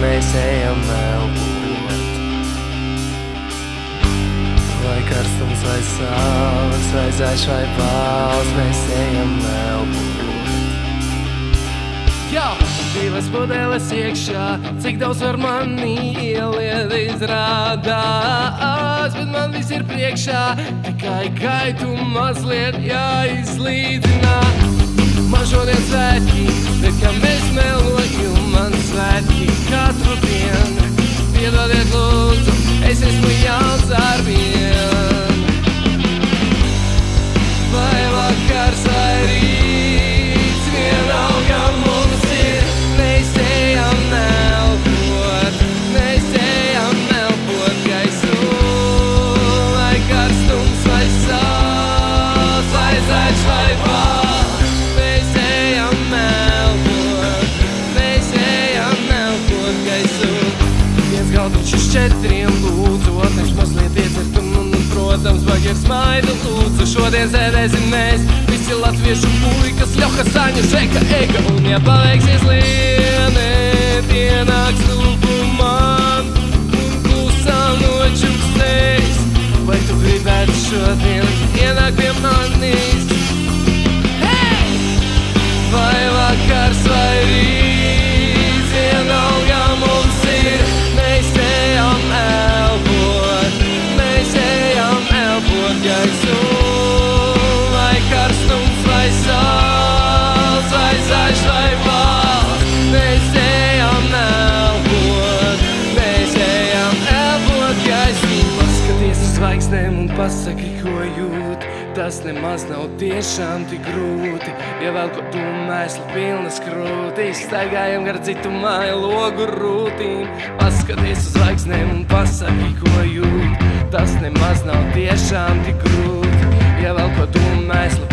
mēs ejam elpot. Vai karstums, vai saules, vai zaļš, vai balts, mēs ejam elpot. Divas pudeles iekšā, cik daudz var mani ieliet izrādās, bet man viss ir priekšā, tikai gaitu mazliet jāizlīdzinā. Man šodien svētki, bet kā mēs melojam, man svētki katru dienu. Piedodiet lūdzu, es esmu jauns ar vienu. Vai vakars vai rīts, vienalga mums ir, mēs ejam elpot, mēs ejam elpot gaisu. Vai karstums, vai saules, vai zaļš, vai balts, mēs ejam elpot, mēs ejam elpot gaisu. Viens galdiņš uz 4 lūdzu, otrs mazliet iedzert un protams, baigi ir smaidu lūdzu. Šodien sēdēsim mēs, visi latviešu puikas, Ļoha, Saņa, Žeka, Ega. Un ja paveiksies liene, pienāks tuvumam un klusām nočuksēs. Vai tu gribētu šodien ienāk pie manis? Hey! Vai vakars vai rīts, vienalga mums ir, mēs ejam elpot, mēs ejam elpot gaisu. Vai karstums, vai saules, vai zaļš, vai balts, mēs ejam elpot, mēs ejam elpot gaisu. Paskaties uz zvaigznēm un pasaki, ko jūt, tas nemaz nav tiešām tik grūti. Ievelku tu mēslu pilnas krūtīs, staigājam gar citu māju logu rūtīm. Paskaties uz zvaigznēm un pasaki, ko jūt, tas nemaz nav tiešām tik grūti. Ievelku tu mēslu